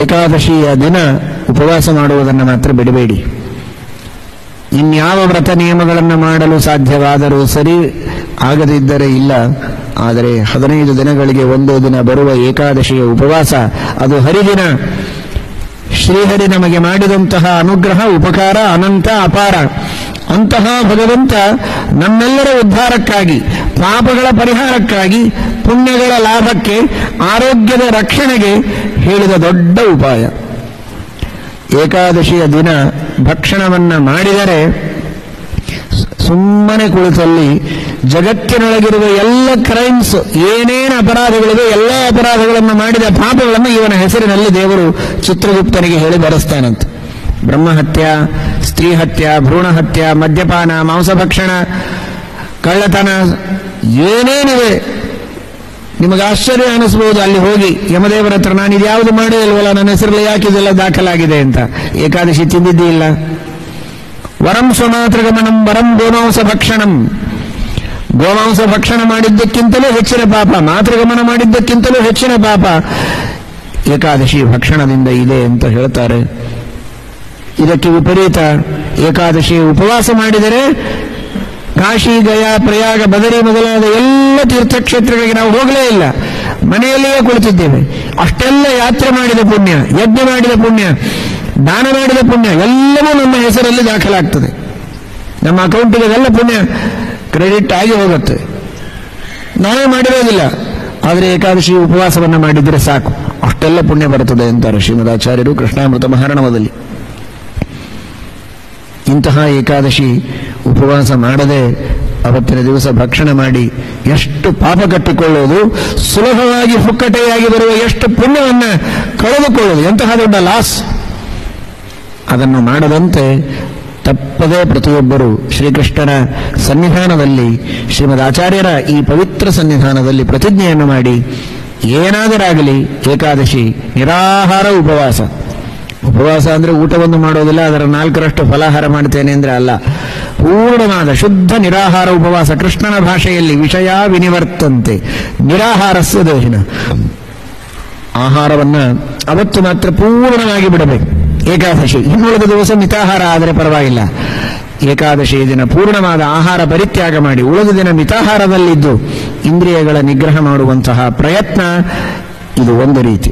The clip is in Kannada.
ಏಕಾದಶಿಯ ದಿನ ಉಪವಾಸ ಮಾಡುವುದನ್ನು ಮಾತ್ರ ಬಿಡಬೇಡಿ. ಇನ್ಯಾವ ವ್ರತ ನಿಯಮಗಳನ್ನು ಮಾಡಲು ಸಾಧ್ಯವಾದರೂ ಸರಿ, ಆಗದಿದ್ದರೆ ಇಲ್ಲ. ಆದರೆ 15 ದಿನಗಳಿಗೆ ಒಂದೇ ದಿನ ಬರುವ ಏಕಾದಶಿಯ ಉಪವಾಸ, ಅದು ಹರಿದಿನ. ಶ್ರೀಹರಿ ನಮಗೆ ಮಾಡಿದಂತಹ ಅನುಗ್ರಹ, ಉಪಕಾರ ಅನಂತ ಅಪಾರ. ಅಂತಹ ಭಗವಂತ ನಮ್ಮೆಲ್ಲರ ಉದ್ಧಾರಕ್ಕಾಗಿ, ಪಾಪಗಳ ಪರಿಹಾರಕ್ಕಾಗಿ, ಪುಣ್ಯಗಳ ಲಾಭಕ್ಕೆ, ಆರೋಗ್ಯದ ರಕ್ಷಣೆಗೆ ಹೇಳಿದ ದೊಡ್ಡ ಉಪಾಯ. ಏಕಾದಶಿಯ ದಿನ ಭಕ್ಷಣವನ್ನ ಮಾಡಿದರೆ ಸುಮ್ಮನೆ ಕುಳಿತಲ್ಲಿ ಜಗತ್ತಿನೊಳಗಿರುವ ಎಲ್ಲ ಕ್ರೈಮ್ಸ್, ಏನೇನು ಅಪರಾಧಗಳಿವೆ, ಎಲ್ಲ ಅಪರಾಧಗಳನ್ನು ಮಾಡಿದ ಪಾಪಗಳನ್ನು ಇವನ ಹೆಸರಿನಲ್ಲಿ ದೇವರು ಚಿತ್ರಗುಪ್ತನಿಗೆ ಹೇಳಿ ಬರೆಸ್ತಾನಂತೆ. ಬ್ರಹ್ಮಹತ್ಯ, ಸ್ತ್ರೀ ಹತ್ಯ, ಭ್ರೂಣ ಹತ್ಯ, ಮದ್ಯಪಾನ, ಮಾಂಸಭಕ್ಷಣ, ಕಳ್ಳತನ, ಏನೇನಿವೆ ನಿಮಗೆ ಆಶ್ಚರ್ಯ ಅನಿಸಬಹುದು. ಅಲ್ಲಿ ಹೋಗಿ ಯಮದೇವರ ಹತ್ರ ನಾನು ಇದ್ಯಾವುದು ಮಾಡೇ ಇಲ್ವಲ್ಲ, ನನ್ನ ಹೆಸರಲ್ಲಿ ಯಾಕೆ ಇದೆಲ್ಲ ದಾಖಲಾಗಿದೆ ಅಂತ. ಏಕಾದಶಿ ತಿಂದಿದ್ದೀ ಇಲ್ಲ. ವರಂ ಸ್ವಮಾತೃಗಮನಂ ವರಂ ಗೋಮಾಂಸ ಭಕ್ಷಣಂ. ಗೋಮಾಂಸ ಭಕ್ಷಣ ಮಾಡಿದ್ದಕ್ಕಿಂತಲೂ ಹೆಚ್ಚಿನ ಪಾಪ, ಮಾತೃಗಮನ ಮಾಡಿದ್ದಕ್ಕಿಂತಲೂ ಹೆಚ್ಚಿನ ಪಾಪ ಏಕಾದಶಿ ಭಕ್ಷಣದಿಂದ ಇದೆ ಅಂತ ಹೇಳ್ತಾರೆ. ಇದಕ್ಕೆ ವಿಪರೀತ, ಏಕಾದಶಿ ಉಪವಾಸ ಮಾಡಿದರೆ ಕಾಶಿ, ಗಯಾ, ಪ್ರಯಾಗ, ಬದರಿ ಮೊದಲಾದ ಎಲ್ಲ ತೀರ್ಥಕ್ಷೇತ್ರಗಳಿಗೆ ನಾವು ಹೋಗಲೇ ಇಲ್ಲ, ಮನೆಯಲ್ಲಿಯೇ ಕುಳಿತಿದ್ದೇವೆ. ಅಷ್ಟೆಲ್ಲ ಯಾತ್ರೆ ಮಾಡಿದ ಪುಣ್ಯ, ಯಜ್ಞ ಮಾಡಿದ ಪುಣ್ಯ, ದಾನ ಮಾಡಿದ ಪುಣ್ಯ ಎಲ್ಲವೂ ನಮ್ಮ ಹೆಸರಲ್ಲಿ ದಾಖಲಾಗ್ತದೆ. ನಮ್ಮ ಅಕೌಂಟಿಗೆ ಎಲ್ಲ ಪುಣ್ಯ ಕ್ರೆಡಿಟ್ ಆಗಿ ಹೋಗುತ್ತೆ. ನಾವೇ ಮಾಡಿರೋದಿಲ್ಲ, ಆದರೆ ಏಕಾದಶಿ ಉಪವಾಸವನ್ನು ಮಾಡಿದರೆ ಸಾಕು, ಅಷ್ಟೆಲ್ಲ ಪುಣ್ಯ ಬರುತ್ತದೆ ಅಂತಾರೆ ಶ್ರೀಮದಾಚಾರ್ಯರು ಕೃಷ್ಣಾಮೃತ ಮಹಾರಣವದಲ್ಲಿ. ಇಂತಹ ಏಕಾದಶಿ ಉಪವಾಸ ಮಾಡದೆ ಅವತ್ತಿನ ದಿವಸ ಭಕ್ಷಣ ಮಾಡಿ ಎಷ್ಟು ಪಾಪ ಕಟ್ಟಿಕೊಳ್ಳೋದು, ಸುಲಭವಾಗಿ ಪುಕ್ಕಟೆಯಾಗಿ ಬರುವ ಎಷ್ಟು ಪುಣ್ಯವನ್ನು ಕಳೆದುಕೊಳ್ಳೋದು, ಎಂತಹ ದೊಡ್ಡ ಲಾಸ್. ಅದನ್ನು ಮಾಡದಂತೆ ತಪ್ಪದೇ ಪ್ರತಿಯೊಬ್ಬರು ಶ್ರೀಕೃಷ್ಣನ ಸನ್ನಿಧಾನದಲ್ಲಿ, ಶ್ರೀಮದ್ ಆಚಾರ್ಯರ ಈ ಪವಿತ್ರ ಸನ್ನಿಧಾನದಲ್ಲಿ ಪ್ರತಿಜ್ಞೆಯನ್ನು ಮಾಡಿ, ಏನಾದರಾಗಲಿ ಏಕಾದಶಿ ನಿರಾಹಾರ ಉಪವಾಸ. ಉಪವಾಸ ಅಂದರೆ ಊಟವನ್ನು ಮಾಡೋದಿಲ್ಲ, ಅದರ 4ರಷ್ಟು ಫಲಾಹಾರ ಮಾಡ್ತೇನೆ ಅಂದರೆ ಅಲ್ಲ. ಪೂರ್ಣವಾದ ಶುದ್ಧ ನಿರಾಹಾರ ಉಪವಾಸ. ಕೃಷ್ಣನ ಭಾಷೆಯಲ್ಲಿ ವಿಷಯ ವಿನಿವರ್ತಂತೆ ನಿರಾಹಾರಸ್ಯ ದೇಹಿನ. ಆಹಾರವನ್ನ ಅವತ್ತು ಮಾತ್ರ ಪೂರ್ಣವಾಗಿ ಬಿಡಬೇಕು ಏಕಾದಶಿ. ಇನ್ನುಳಿದ ದಿವಸ ಮಿತಾಹಾರ ಆದರೆ ಪರವಾಗಿಲ್ಲ. ಏಕಾದಶಿ ದಿನ ಪೂರ್ಣವಾದ ಆಹಾರ ಪರಿತ್ಯಾಗ ಮಾಡಿ ಉಳಿದ ದಿನ ಮಿತಾಹಾರದಲ್ಲಿದ್ದು ಇಂದ್ರಿಯಗಳ ನಿಗ್ರಹ ಮಾಡುವಂತಹ ಪ್ರಯತ್ನ ಇದು ಒಂದು ರೀತಿ.